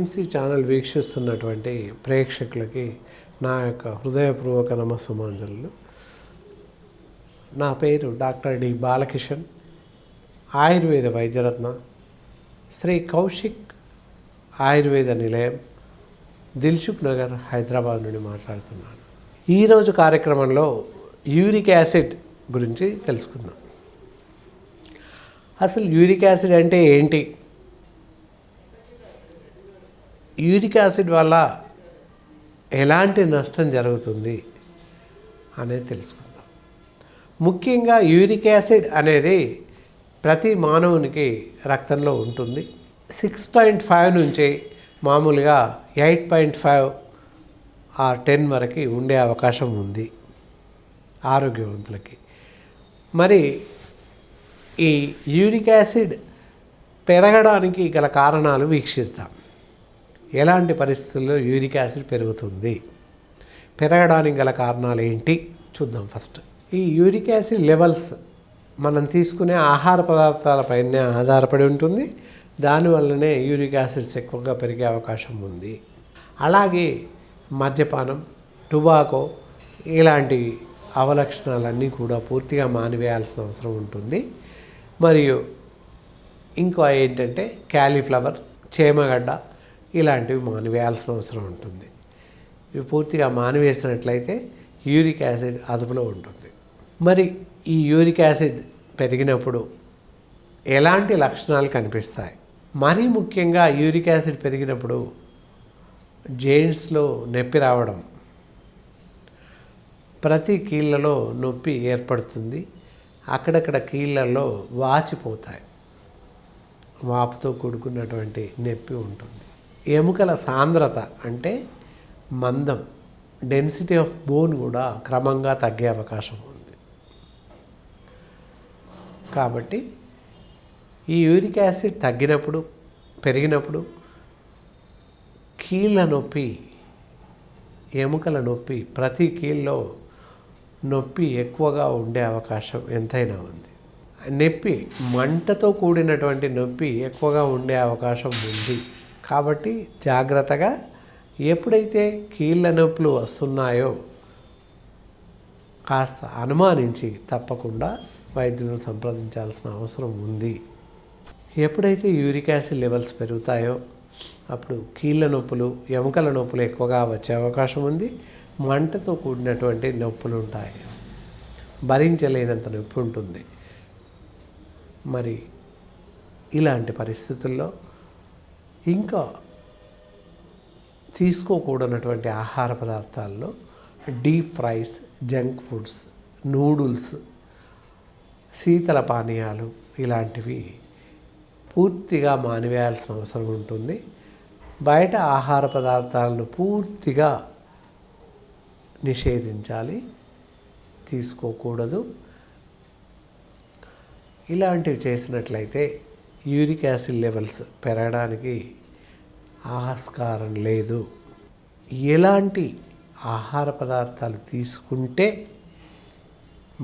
IMC channel వీక్షిస్తున్నటువంటి ప్రేక్షకులకి నా యొక్క హృదయపూర్వక నమస్సుమాంజలు. నా పేరు డాక్టర్ డి బాలకిషన్, ఆయుర్వేద వైద్యరత్న, శ్రీ కౌశిక్ ఆయుర్వేద నిలయం, దిల్సుఖ్ నగర్, హైదరాబాద్ నుండి మాట్లాడుతున్నాను. ఈరోజు కార్యక్రమంలో యూరిక్ యాసిడ్ గురించి తెలుసుకుందాం. అసలు యూరిక్ యాసిడ్ అంటే ఏంటి? యూరిక్ యాసిడ్ వల్ల ఎలాంటి నష్టం జరుగుతుంది అనేది తెలుసుకుందాం. ముఖ్యంగా యూరిక్ యాసిడ్ అనేది ప్రతి మానవునికి రక్తంలో ఉంటుంది. 6.5 నుంచి మామూలుగా 8.5 ఆర్ 10 వరకు ఉండే అవకాశం ఉంది ఆరోగ్యవంతులకి. మరి ఈ యూరిక్ యాసిడ్ పెరగడానికి గల కారణాలు వీక్షిస్తాం. ఎలాంటి పరిస్థితుల్లో యూరిక్ యాసిడ్ పెరుగుతుంది, పెరగడానికి గల కారణాలు ఏంటి చూద్దాం. ఫస్ట్ ఈ యూరిక్ యాసిడ్ లెవెల్స్ మనం తీసుకునే ఆహార పదార్థాలపైనే ఆధారపడి ఉంటుంది. దానివల్లనే యూరిక్ యాసిడ్స్ ఎక్కువగా పెరిగే అవకాశం ఉంది. అలాగే మద్యపానం, టొబాకో ఇలాంటి అవలక్షణాలన్నీ కూడా పూర్తిగా మానివేయాల్సిన అవసరం ఉంటుంది. మరియు ఇంకో ఏంటంటే క్యాలీఫ్లవర్, చేమగడ్డ ఇలాంటివి మానివేయాల్సిన అవసరం ఉంటుంది. ఇవి పూర్తిగా మానివేసినట్లయితే యూరిక్ యాసిడ్ అదుపులో ఉంటుంది. మరి ఈ యూరిక్ యాసిడ్ పెరిగినప్పుడు ఎలాంటి లక్షణాలు కనిపిస్తాయి? మరీ ముఖ్యంగా యూరిక్ యాసిడ్ పెరిగినప్పుడు జెయింట్స్లో నొప్పి రావడం, ప్రతి కీళ్ళలో నొప్పి ఏర్పడుతుంది. అక్కడక్కడ కీళ్ళల్లో వాచిపోతాయి, వాపుతో కూడుకున్నటువంటి నొప్పి ఉంటుంది. ఎముకల సాంద్రత అంటే మందం, డెన్సిటీ ఆఫ్ బోన్ కూడా క్రమంగా తగ్గే అవకాశం ఉంది. కాబట్టి ఈ యూరిక్ యాసిడ్ తగ్గినప్పుడు, పెరిగినప్పుడు కీళ్ళ నొప్పి, ఎముకల నొప్పి, ప్రతి కీళ్ళలో నొప్పి ఎక్కువగా ఉండే అవకాశం ఎంతైనా ఉంది. నొప్పి మంటతో కూడినటువంటి నొప్పి ఎక్కువగా ఉండే అవకాశం ఉంది. కాబట్టి జాగ్రత్తగా ఎప్పుడైతే కీళ్ళ నొప్పులు వస్తున్నాయో కాస్త అనుమానించి తప్పకుండా వైద్యులను సంప్రదించాల్సిన అవసరం ఉంది. ఎప్పుడైతే యూరిక్ యాసిడ్ లెవెల్స్ పెరుగుతాయో అప్పుడు కీళ్ళ నొప్పులు, ఎముకల నొప్పులు ఎక్కువగా వచ్చే అవకాశం ఉంది. మంటతో కూడినటువంటి నొప్పులు ఉంటాయి, భరించలేనంత నొప్పి ఉంటుంది. మరి ఇలాంటి పరిస్థితుల్లో ఇంకా తీసుకోకూడనటువంటి ఆహార పదార్థాల్లో deep fries, junk foods, noodles, శీతల పానీయాలు ఇలాంటివి పూర్తిగా మానివేయాల్సిన అవసరం ఉంటుంది. బయట ఆహార పదార్థాలను పూర్తిగా నిషేధించాలి, తీసుకోకూడదు. ఇలాంటివి చేసినట్లయితే యూరిక్ యాసిడ్ లెవెల్స్ పెరగడానికి ఆస్కారం లేదు. ఎలాంటి ఆహార పదార్థాలు తీసుకుంటే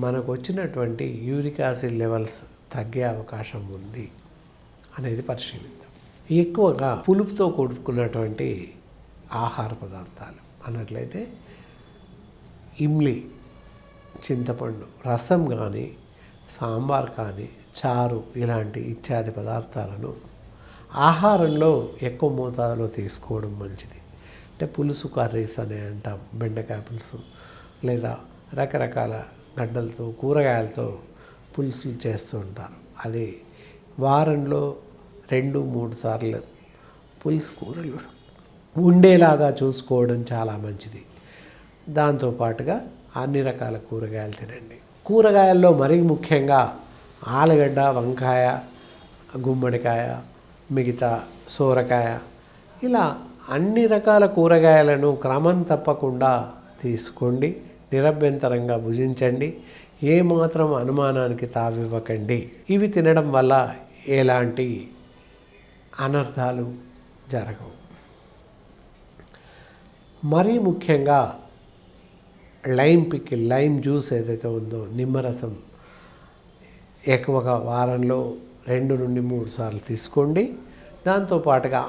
మనకు వచ్చినటువంటి యూరిక్ యాసిడ్ లెవెల్స్ తగ్గే అవకాశం ఉంది అనేది పరిశీలిద్దాం. ఎక్కువగా పులుపుతో కూడుకున్నటువంటి ఆహార పదార్థాలు అన్నట్లయితే ఇమ్లి, చింతపండు రసం కానీ, సాంబార్ కానీ, చారు ఇలాంటి ఇత్యాది పదార్థాలను ఆహారంలో ఎక్కువ మోతాదులో తీసుకోవడం మంచిది. అంటే పులుసు కర్రీస్ అని అంటాం, బెండకాయ పులుసు లేదా రకరకాల గడ్డలతో, కూరగాయలతో పులుసులు చేస్తూ ఉంటారు. అది వారంలో 2-3 సార్లు పులుసు కూరలు ఉండేలాగా చూసుకోవడం చాలా మంచిది. దాంతోపాటుగా అన్ని రకాల కూరగాయలు తినండి. కూరగాయల్లో మరీ ముఖ్యంగా ఆలుగడ్డ, వంకాయ, గుమ్మడికాయ, మిగతా సోరకాయ ఇలా అన్ని రకాల కూరగాయలను క్రమం తప్పకుండా తీసుకోండి. నిరభ్యంతరంగా భుజించండి. ఏమాత్రం అనుమానానికి తావివ్వకండి. ఇవి తినడం వల్ల ఎలాంటి అనర్థాలు జరగవు. మరీ ముఖ్యంగా లైమ్ పికిల్, లైమ్ జ్యూస్ ఏదైతే ఉందో, నిమ్మరసం ఎక్కువగా వారంలో 2 నుండి 3 సార్లు తీసుకోండి. దాంతోపాటుగా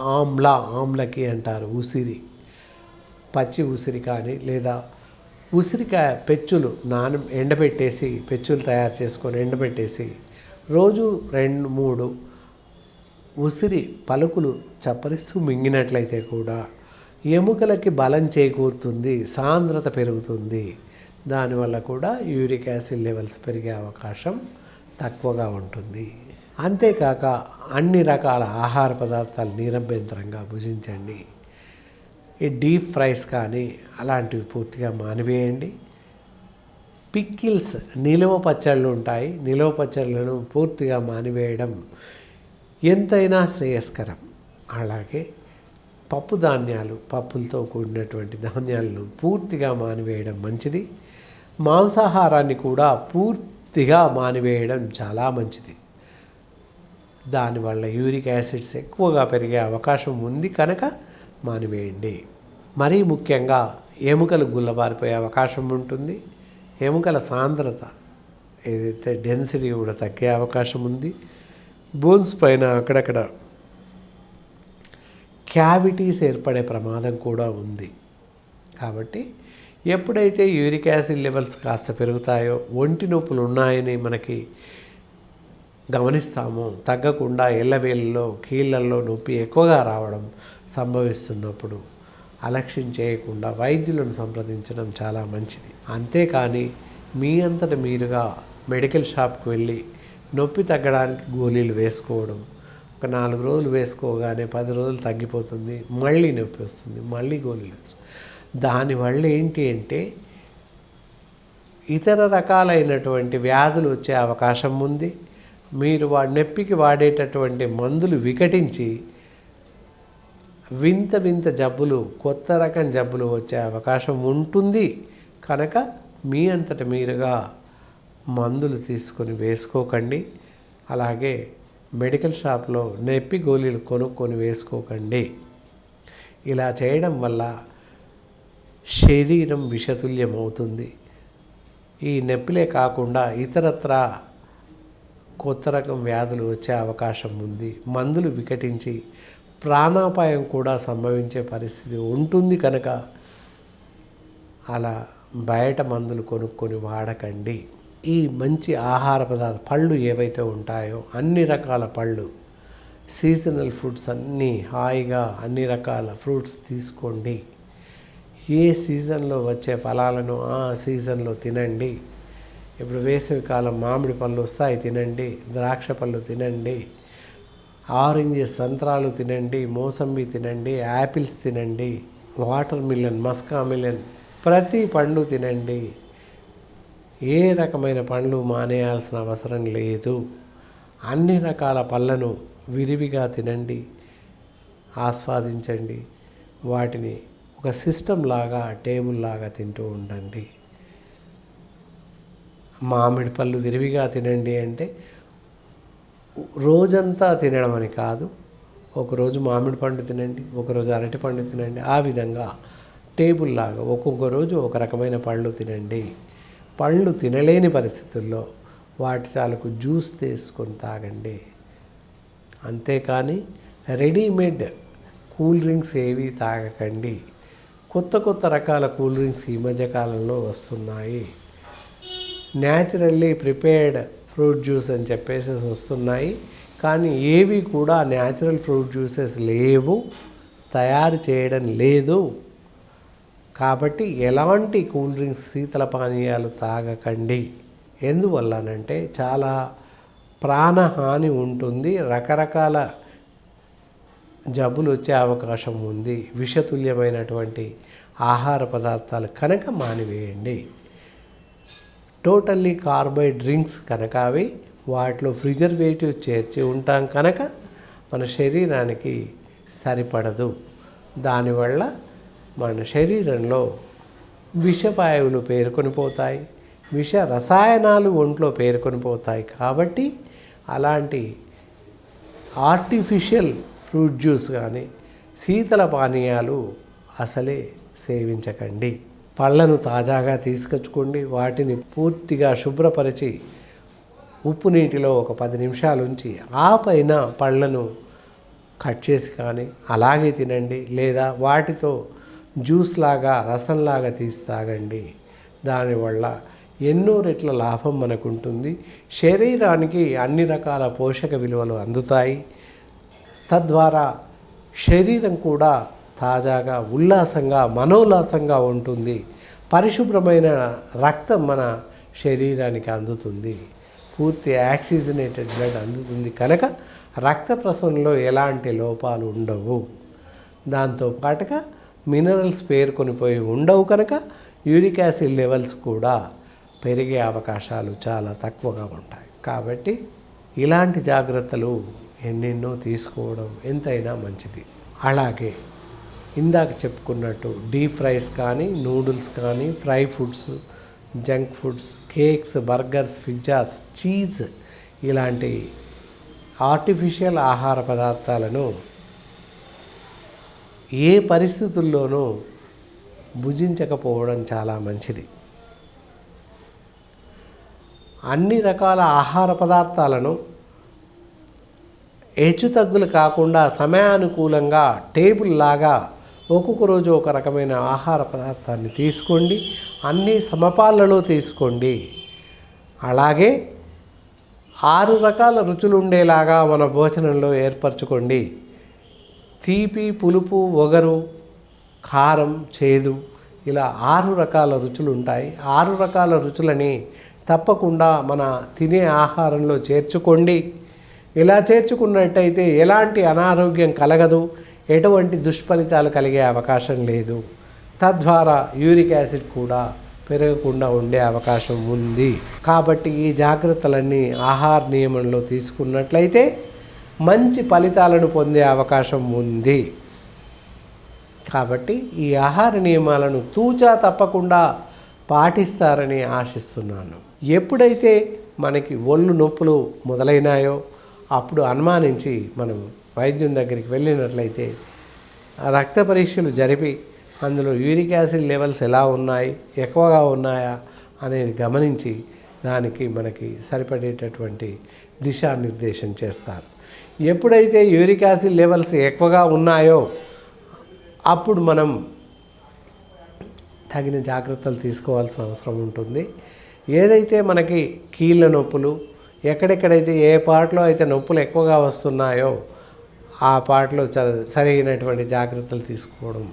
ఆమ్లకి అంటారు ఉసిరి, పచ్చి ఉసిరి కానీ లేదా ఉసిరికాయ పెచ్చులు ఎండబెట్టేసి పెచ్చులు తయారు చేసుకొని ఎండబెట్టేసి రోజు 2-3 ఉసిరి పలుకులు చప్పరిస్తూ మింగినట్లయితే కూడా ఎముకలకి బలం చేకూరుతుంది, సాంద్రత పెరుగుతుంది. దానివల్ల కూడా యూరిక్ యాసిడ్ లెవెల్స్ పెరిగే అవకాశం తక్కువగా ఉంటుంది. అంతేకాక అన్ని రకాల ఆహార పదార్థాలు నిరభ్యంతరంగా భుజించండి. ఈ డీప్ ఫ్రైస్ కానీ అలాంటివి పూర్తిగా మానివేయండి. పిక్కిల్స్, నిలువ పచ్చళ్ళు ఉంటాయి, నిలువ పచ్చళ్ళను పూర్తిగా మానివేయడం ఎంతైనా శ్రేయస్కరం. అలాగే పప్పు ధాన్యాలు, పప్పులతో కూడినటువంటి ధాన్యాలను పూర్తిగా మానివేయడం మంచిది. మాంసాహారాన్ని కూడా పూర్తిగా మానివేయడం చాలా మంచిది. దానివల్ల యూరిక్ యాసిడ్స్ ఎక్కువగా పెరిగే అవకాశం ఉంది కనుక మానివేయండి. మరీ ముఖ్యంగా ఎముకలు గుల్లబారిపోయే అవకాశం ఉంటుంది. ఎముకల సాంద్రత ఏదైతే డెన్సిటీ కూడా తగ్గే అవకాశం ఉంది. బోన్స్ పైన అక్కడక్కడ క్యావిటీస్ ఏర్పడే ప్రమాదం కూడా ఉంది. కాబట్టి ఎప్పుడైతే యూరిక్ యాసిడ్ లెవెల్స్ కాస్త పెరుగుతాయో, ఒంటి నొప్పులు ఉన్నాయని మనకి గమనిస్తామో, తగ్గకుండా ఎల్లవేళ్ళలో కీళ్ళల్లో నొప్పి ఎక్కువగా రావడం సంభవిస్తున్నప్పుడు అలక్ష్యం చేయకుండా వైద్యులను సంప్రదించడం చాలా మంచిది. అంతేకాని మీ అంతట మీరుగా మెడికల్ షాప్కి వెళ్ళి నొప్పి తగ్గడానికి గోళీలు వేసుకోవడం, ఒక 4 రోజులు వేసుకోగానే 10 రోజులు తగ్గిపోతుంది, మళ్ళీ నొప్పి వస్తుంది, మళ్ళీ గోళీలు వేసుకో. దానివల్ల ఏంటి అంటే ఇతర రకాలైనటువంటి వ్యాధులు వచ్చే అవకాశం ఉంది. మీరు నొప్పికి వాడేటటువంటి మందులు వికటించి వింత వింత జబ్బులు, కొత్త రకం జబ్బులు వచ్చే అవకాశం ఉంటుంది. కనుక మీ అంతట మీరుగా మందులు తీసుకొని వేసుకోకండి. అలాగే మెడికల్ షాప్లో నొప్పి గోళీలు కొనుక్కొని వేసుకోకండి. ఇలా చేయడం వల్ల శరీరం విషతుల్యం అవుతుంది. ఈ నొప్పిలే కాకుండా ఇతరత్ర కొత్త రకం వ్యాధులు వచ్చే అవకాశం ఉంది. మందులు వికటించి ప్రాణాపాయం కూడా సంభవించే పరిస్థితి ఉంటుంది. కనుక అలా బయట మందులు కొనుక్కొని వాడకండి. ఈ మంచి ఆహార పదార్థాలు, పళ్ళు ఏవైతే ఉంటాయో అన్ని రకాల పళ్ళు, సీజనల్ ఫ్రూట్స్ అన్నీ హాయిగా అన్ని రకాల ఫ్రూట్స్ తీసుకోండి. ఏ సీజన్లో వచ్చే ఫలాలను ఆ సీజన్లో తినండి. ఇప్పుడు వేసవికాలం మామిడి పళ్ళు వస్తాయి, తినండి. ద్రాక్ష పళ్ళు తినండి, ఆరెంజెస్, సంత్రాలు తినండి, మోసంబి తినండి, యాపిల్స్ తినండి, వాటర్ మిలన్, మస్కా మిలన్, ప్రతి పండు తినండి. ఏ రకమైన పండ్లు మానేయాల్సిన అవసరం లేదు. అన్ని రకాల పళ్ళను విరివిగా తినండి, ఆస్వాదించండి. వాటిని ఒక సిస్టమ్ లాగా, టేబుల్ లాగా తింటూ ఉండండి. మామిడి పళ్ళు విరివిగా తినండి అంటే రోజంతా తినడం అని కాదు. ఒకరోజు మామిడి పండు తినండి, ఒకరోజు అరటి పండు తినండి. ఆ విధంగా టేబుల్ లాగా ఒక్కొక్క రోజు ఒక రకమైన పళ్ళు తినండి. పళ్ళు తినలేని పరిస్థితుల్లో వాటి తాలూకు జ్యూస్ తీసుకొని తాగండి. అంతేకాని రెడీమేడ్ కూల్ డ్రింక్స్ ఏవి తాగకండి. కొత్త కొత్త రకాల కూల్ డ్రింక్స్ ఈ మధ్యకాలంలో వస్తున్నాయి. న్యాచురల్లీ ప్రిపేర్డ్ ఫ్రూట్ జ్యూస్ అని చెప్పేసి వస్తున్నాయి. కానీ ఏవి కూడా న్యాచురల్ ఫ్రూట్ జ్యూసెస్ లేవు, తయారు చేయడం లేదు. కాబట్టి ఎలాంటి కూల్ డ్రింక్స్, శీతల పానీయాలు తాగకండి. ఎందువల్లనంటే చాలా ప్రాణహాని ఉంటుంది, రకరకాల జబ్బులు వచ్చే అవకాశం ఉంది. విషతుల్యమైనటువంటి ఆహార పదార్థాలు కనుక మానివేయండి. టోటల్లీ కార్బైడ్ డ్రింక్స్ కనుక అవి వాటిలో ప్రిజర్వేటివ్ చేర్చి ఉంటాం కనుక మన శరీరానికి సరిపడదు. దానివల్ల మన శరీరంలో విషవాయువులు పేరుకొని పోతాయి, విష రసాయనాలు ఒంట్లో పేరుకొని పోతాయి. కాబట్టి అలాంటి ఆర్టిఫిషియల్ ఫ్రూట్ జ్యూస్ కానీ శీతల పానీయాలు అసలే సేవించకండి. పళ్ళను తాజాగా తీసుకొచ్చుకోండి. వాటిని పూర్తిగా శుభ్రపరిచి ఉప్పు నీటిలో ఒక 10 నిమిషాలు ఉంచి ఆ పైన పళ్ళను కట్ చేసి కానీ అలాగే తినండి, లేదా వాటితో జ్యూస్ లాగా రసంలాగా తీసి తాగండి. దానివల్ల ఎన్నో రెట్ల లాభం మనకు ఉంటుంది. శరీరానికి అన్ని రకాల పోషక విలువలు అందుతాయి. తద్వారా శరీరం కూడా తాజాగా ఉల్లాసంగా మనోల్లాసంగా ఉంటుంది. పరిశుభ్రమైన రక్తం మన శరీరానికి అందుతుంది. పూర్తి ఆక్సిజనేటెడ్ బ్లడ్ అందుతుంది కనుక రక్త ప్రసరణలో ఎలాంటి లోపాలు ఉండవు. దాంతోపాటుగా మినరల్స్ పేరుకొనిపోయి ఉండవు కనుక యూరిక్ యాసిడ్ లెవెల్స్ కూడా పెరిగే అవకాశాలు చాలా తక్కువగా ఉంటాయి. కాబట్టి ఇలాంటి జాగ్రత్తలు ఎన్నెన్నో తీసుకోవడం ఎంతైనా మంచిది. అలాగే ఇందాక చెప్పుకున్నట్టు డీప్ ఫ్రైస్ కానీ, నూడిల్స్ కానీ, fry foods, junk foods, cakes, burgers, pizzas, cheese ఇలాంటి ఆర్టిఫిషియల్ ఆహార పదార్థాలను ఏ పరిస్థితుల్లోనూ భుజించకపోవడం చాలా మంచిది. అన్ని రకాల ఆహార పదార్థాలను హెచ్చుతగ్గులు కాకుండా సమయానుకూలంగా టేబుల్ లాగా ఒక్కొక్క రోజు ఒక రకమైన ఆహార పదార్థాన్ని తీసుకోండి. అన్ని సమపాలలో తీసుకోండి. అలాగే 6 రకాల రుచులు ఉండేలాగా మన భోజనంలో ఏర్పరచుకోండి. తీపి, పులుపు, ఒగరు, కారం, చేదు ఇలా 6 రకాల రుచులు ఉంటాయి. 6 రకాల రుచులని తప్పకుండా మన తినే ఆహారంలో చేర్చుకోండి. ఇలా చేర్చుకున్నట్టయితే ఎలాంటి అనారోగ్యం కలగదు, ఎటువంటి దుష్ఫలితాలు కలిగే అవకాశం లేదు. తద్వారా యూరిక్ యాసిడ్ కూడా పెరగకుండా ఉండే అవకాశం ఉంది. కాబట్టి ఈ జాగ్రత్తలన్నీ ఆహార నియమంలో తీసుకున్నట్లయితే మంచి ఫలితాలను పొందే అవకాశం ఉంది. కాబట్టి ఈ ఆహార నియమాలను తూచా తప్పకుండా పాటిస్తారని ఆశిస్తున్నాను. ఎప్పుడైతే మనకి ఒళ్ళు నొప్పులు మొదలైనాయో అప్పుడు అనుమానించి మనం వైద్యం దగ్గరికి వెళ్ళినట్లయితే రక్త పరీక్షలు జరిపి అందులో యూరిక్ యాసిడ్ లెవెల్స్ ఎలా ఉన్నాయి, ఎక్కువగా ఉన్నాయా అనేది గమనించి దానికి మనకి సరిపడేటటువంటి దిశానిర్దేశం చేస్తారు. ఎప్పుడైతే యూరిక్ యాసిడ్ లెవెల్స్ ఎక్కువగా ఉన్నాయో అప్పుడు మనం తగిన జాగ్రత్తలు తీసుకోవాల్సిన అవసరం ఉంటుంది. ఏదైతే మనకి కీళ్ళ నొప్పులు, ఎక్కడెక్కడైతే ఏ పార్ట్లో అయితే నొప్పులు ఎక్కువగా వస్తున్నాయో ఆ పార్ట్లో సరైనటువంటి జాగ్రత్తలు తీసుకోవడం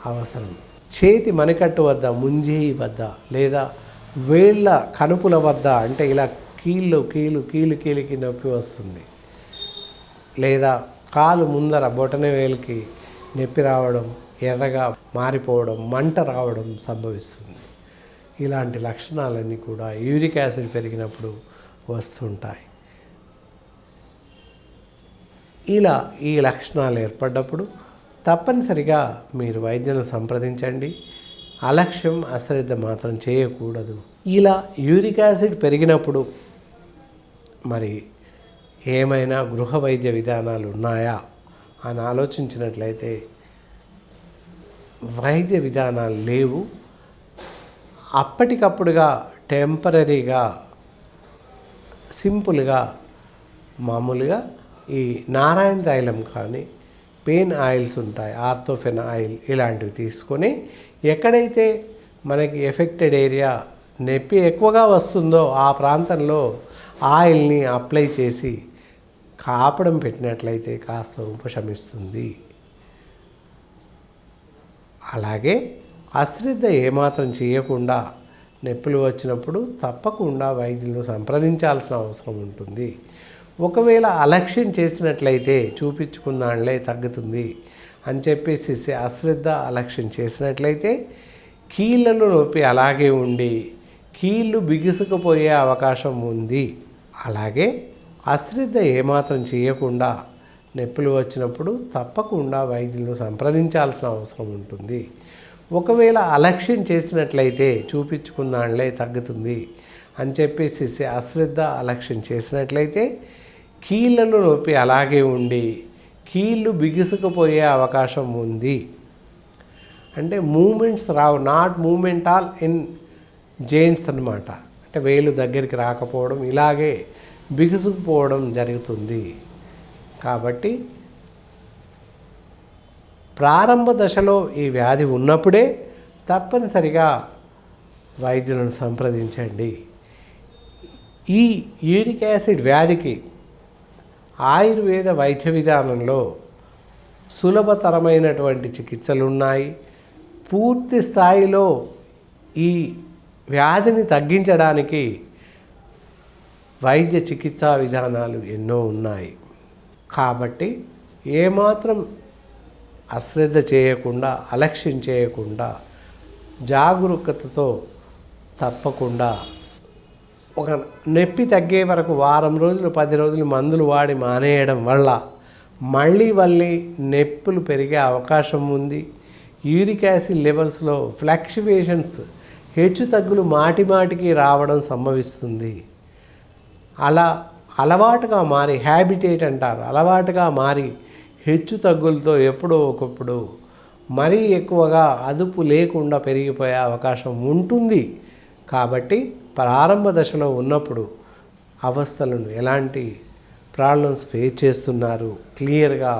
అవసరం. చేతి మణికట్టు వద్ద, ముంజేయి వద్ద లేదా వేళ్ళ కనుపుల వద్ద అంటే ఇలా కీలుకి నొప్పి వస్తుంది, లేదా కాలు ముందర బొటన వేలుకి నొప్పి రావడం, ఎర్రగా మారిపోవడం, మంట రావడం సంభవిస్తుంది. ఇలాంటి లక్షణాలన్నీ కూడా యూరిక్ యాసిడ్ పెరిగినప్పుడు వస్తుంటాయి. ఇలా ఈ లక్షణాలు ఏర్పడ్డప్పుడు తప్పనిసరిగా మీరు వైద్యులను సంప్రదించండి. అలక్ష్యం, అశ్రద్ధ మాత్రం చేయకూడదు. ఇలా యూరిక్ యాసిడ్ పెరిగినప్పుడు మరి ఏమైనా గృహ వైద్య విధానాలు ఉన్నాయా అని ఆలోచించినట్లయితే వైద్య విధానాలు లేవు. అప్పటికప్పుడుగా టెంపరీగా సింపుల్గా మామూలుగా ఈ నారాయణ తైలం కానీ, పెయిన్ ఆయిల్స్ ఉంటాయి, ఆర్థోఫెన్ ఆయిల్ ఇలాంటివి తీసుకొని ఎక్కడైతే మనకి ఎఫెక్టెడ్ ఏరియా నొప్పి ఎక్కువగా వస్తుందో ఆ ప్రాంతంలో ఆయిల్ని అప్లై చేసి కాపడం పెట్టినట్లయితే కాస్త ఉపశమిస్తుంది. అలాగే అశ్రద్ధ ఏమాత్రం చేయకుండా నొప్పులు వచ్చినప్పుడు తప్పకుండా వైద్యులను సంప్రదించాల్సిన అవసరం ఉంటుంది. ఒకవేళ అలక్ష్యం చేసినట్లయితే చూపించుకున్నాళ్ళే తగ్గుతుంది అని చెప్పేసి అశ్రద్ధ అలక్ష్యం చేసినట్లయితే కీళ్ళలో నొప్పి అలాగే ఉండి కీళ్ళు బిగుసుకుపోయే అవకాశం ఉంది. అలాగే అశ్రద్ధ ఏమాత్రం చేయకుండా నొప్పులు వచ్చినప్పుడు తప్పకుండా వైద్యులను సంప్రదించాల్సిన అవసరం ఉంటుంది. ఒకవేళ అలక్ష్యం చేసినట్లయితే చూపించుకున్నాళ్ళే తగ్గుతుంది అని చెప్పేసి అశ్రద్ధ అలక్ష్యం చేసినట్లయితే కీళ్ళలో నొప్పి అలాగే ఉండి కీళ్ళు బిగుసుకుపోయే అవకాశం ఉంది. అంటే మూమెంట్స్ రావు, not moment all in giants అన్నమాట. అంటే వేలు దగ్గరికి రాకపోవడం, ఇలాగే బిగుసుకుపోవడం జరుగుతుంది. కాబట్టి ప్రారంభ దశలో ఈ వ్యాధి ఉన్నప్పుడే తప్పనిసరిగా వైద్యులను సంప్రదించండి. ఈ యూరిక్ యాసిడ్ వ్యాధికి ఆయుర్వేద వైద్య విధానంలో సులభతరమైనటువంటి చికిత్సలు ఉన్నాయి. పూర్తి స్థాయిలో ఈ వ్యాధిని తగ్గించడానికి వైద్య చికిత్సా విధానాలు ఎన్నో ఉన్నాయి. కాబట్టి ఏమాత్రం అశ్రద్ధ చేయకుండా, అలక్ష్యం చేయకుండా, జాగరూకతతో తప్పకుండా ఒక నొప్పి తగ్గే వరకు వారం రోజులు 10 రోజులు మందులు వాడి మానేయడం వల్ల మళ్ళీ నొప్పులు పెరిగే అవకాశం ఉంది. యూరిక్ యాసిడ్ లెవెల్స్లో ఫ్లక్చువేషన్స్, హెచ్చు తగ్గులు మాటికి రావడం సంభవిస్తుంది. అలా అలవాటుగా మారి, హ్యాబిటేట్ అంటారు, అలవాటుగా మారి హెచ్చు తగ్గులతో ఎప్పుడో ఒకప్పుడు మరీ ఎక్కువగా అదుపు లేకుండా పెరిగిపోయే అవకాశం ఉంటుంది. కాబట్టి ప్రారంభ దశలో ఉన్నప్పుడు అవస్థలను, ఎలాంటి ప్రాబ్లమ్స్ ఫేస్ చేస్తున్నారు క్లియర్గా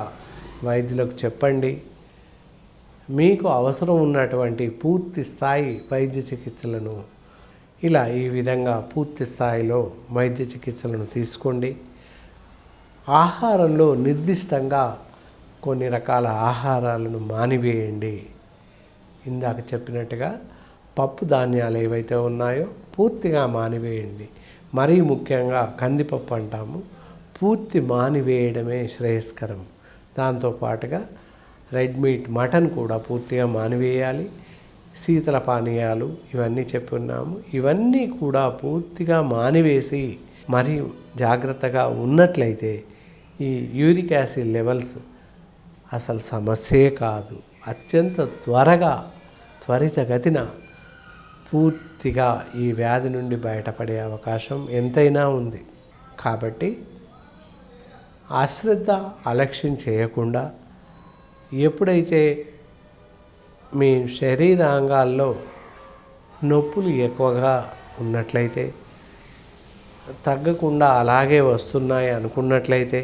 వైద్యులకు చెప్పండి. మీకు అవసరం ఉన్నటువంటి పూర్తి స్థాయి వైద్య చికిత్సలను ఈ విధంగా పూర్తి స్థాయిలో వైద్య చికిత్సలను తీసుకోండి. ఆహారంలో నిర్దిష్టంగా కొన్ని రకాల ఆహారాలను మానివేయండి. ఇందాక చెప్పినట్టుగా పప్పు ధాన్యాలు ఏవైతే ఉన్నాయో పూర్తిగా మానివేయండి. మరీ ముఖ్యంగా కందిపప్పు అంటాము, పూర్తి మానివేయడమే శ్రేయస్కరం. దాంతోపాటుగా రెడ్ మీట్, మటన్ కూడా పూర్తిగా మానివేయాలి. శీతల పానీయాలు ఇవన్నీ చెప్పున్నాము. ఇవన్నీ కూడా పూర్తిగా మానివేసి మరి జాగ్రత్తగా ఉన్నట్లయితే ఈ యూరిక్ యాసిడ్ లెవెల్స్ అసలు సమస్యే కాదు. అత్యంత త్వరితగతిన పూర్తిగా ఈ వ్యాధి నుండి బయటపడే అవకాశం ఎంతైనా ఉంది. కాబట్టి అశ్రద్ధ, అలక్ష్యం చేయకుండా ఎప్పుడైతే మీ శరీరాంగాల్లో నొప్పులు ఎక్కువగా ఉన్నట్లయితే, తగ్గకుండా అలాగే వస్తున్నాయి అనుకున్నట్లయితే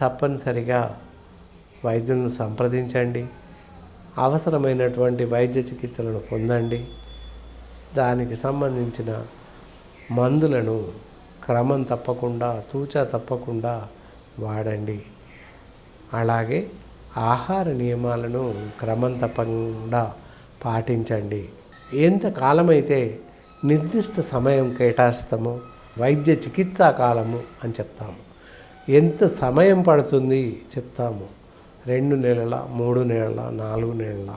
తప్పనిసరిగా వైద్యులను సంప్రదించండి. అవసరమైనటువంటి వైద్య చికిత్సలను పొందండి. దానికి సంబంధించిన మందులను క్రమం తప్పకుండా, తూచా తప్పకుండా వాడండి. అలాగే ఆహార నియమాలను క్రమం తప్పకుండా పాటించండి. ఎంతకాలమైతే నిర్దిష్ట సమయం కేటాయిస్తామో వైద్య చికిత్సా కాలము అని చెప్తాము. ఎంత సమయం పడుతుంది చెప్తాము. 2 నెలల, 3 నెలల, 4 నెలల,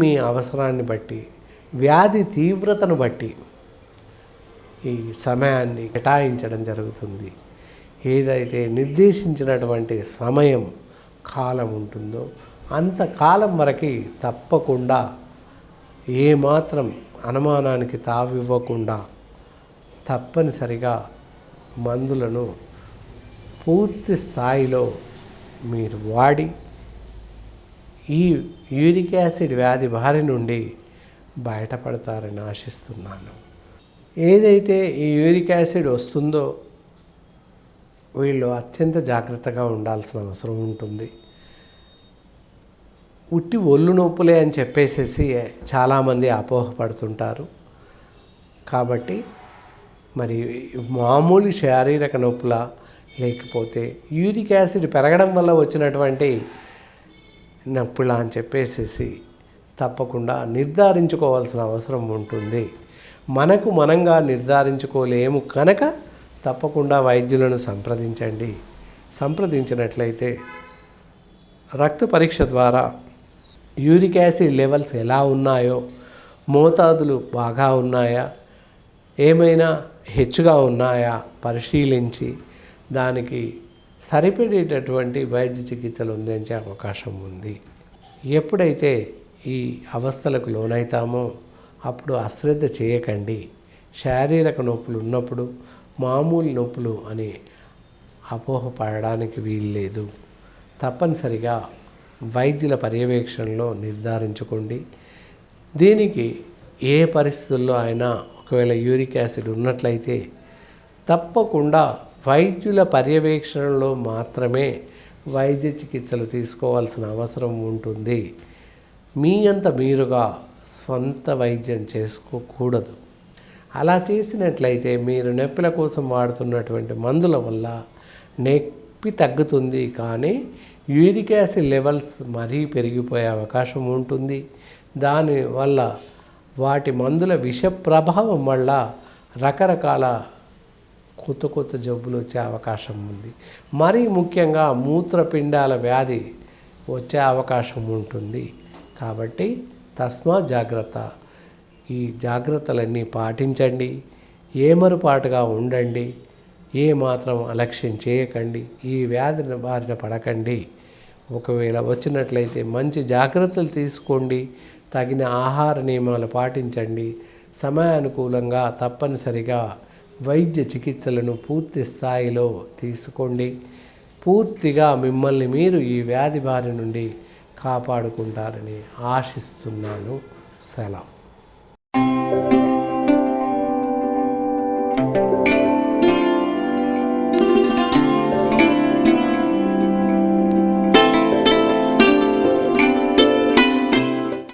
మీ అవసరాన్ని బట్టి, వ్యాధి తీవ్రతను బట్టి ఈ సమయాన్ని కేటాయించడం జరుగుతుంది. ఏదైతే నిర్దేశించినటువంటి సమయం, కాలం ఉంటుందో అంతకాలం వరకు తప్పకుండా ఏమాత్రం అనుమానానికి తావివ్వకుండా తప్పనిసరిగా మందులను పూర్తి స్థాయిలో మీరు వాడి ఈ యూరిక్ యాసిడ్ వ్యాధి బారి నుండి బయటపడతారని ఆశిస్తున్నాను. ఏదైతే ఈ యూరిక్ యాసిడ్ వస్తుందో వీళ్ళు అత్యంత జాగ్రత్తగా ఉండాల్సిన అవసరం ఉంటుంది. ఉట్టి ఒళ్ళు నొప్పులే అని చెప్పేసేసి చాలామంది అపోహపడుతుంటారు. కాబట్టి మరి మామూలు శారీరక నొప్పుల, లేకపోతే యూరిక్ యాసిడ్ పెరగడం వల్ల వచ్చినటువంటి నొప్పులా అని చెప్పేసేసి తప్పకుండా నిర్ధారించుకోవాల్సిన అవసరం ఉంటుంది. మనకు మనంగా నిర్ధారించుకోలేము కనుక తప్పకుండా వైద్యులను సంప్రదించండి. సంప్రదించినట్లయితే రక్త పరీక్ష ద్వారా యూరిక్ యాసిడ్ లెవెల్స్ ఎలా ఉన్నాయో, మోతాదులు బాగా ఉన్నాయా, ఏమైనా హెచ్చుగా ఉన్నాయా పరిశీలించి దానికి సరిపడేటటువంటి వైద్య చికిత్సలు అందించే అవకాశం ఉంది. ఎప్పుడైతే ఈ అవస్థలకు లోనైతామో అప్పుడు అశ్రద్ధ చేయకండి. శారీరక నొప్పులు ఉన్నప్పుడు మామూలు నొప్పులు అని అపోహపడడానికి వీల్లేదు. తప్పనిసరిగా వైద్యుల పర్యవేక్షణలో నిర్ధారించుకోండి. దీనికి ఏ పరిస్థితుల్లో అయినా ఒకవేళ యూరిక్ యాసిడ్ ఉన్నట్లయితే తప్పకుండా వైద్యుల పర్యవేక్షణలో మాత్రమే వైద్య చికిత్సలు తీసుకోవాల్సిన అవసరం ఉంటుంది. మీ అంత మీరుగా స్వంత వైద్యం చేసుకోకూడదు. అలా చేసినట్లయితే మీరు నొప్పుల కోసం వాడుతున్నటువంటి మందుల వల్ల నొప్పి తగ్గుతుంది, కానీ యూరిక్ యాసిడ్ లెవెల్స్ మరీ పెరిగిపోయే అవకాశం ఉంటుంది. దానివల్ల వాటి మందుల విష ప్రభావం వల్ల రకరకాల కొత్త జబ్బులు వచ్చే అవకాశం ఉంది. మరీ ముఖ్యంగా మూత్రపిండాల వ్యాధి వచ్చే అవకాశం ఉంటుంది. కాబట్టి తస్మాత్ జాగ్రత్త. ఈ జాగ్రత్తలన్నీ పాటించండి. ఏమరుపాటుగా ఉండండి. ఏ మాత్రం అలక్ష్యం చేయకండి. ఈ వ్యాధిని బారిన పడకండి. ఒకవేళ వచ్చినట్లయితే మంచి జాగ్రత్తలు తీసుకోండి. తగిన ఆహార నియమాలు పాటించండి. సమయానుకూలంగా తప్పనిసరిగా వైద్య చికిత్సలను పూర్తి స్థాయిలో తీసుకోండి. పూర్తిగా మిమ్మల్ని మీరు ఈ వ్యాధి బారి నుండి కాపాడుకుంటారని ఆశిస్తున్నాను. సెలవు.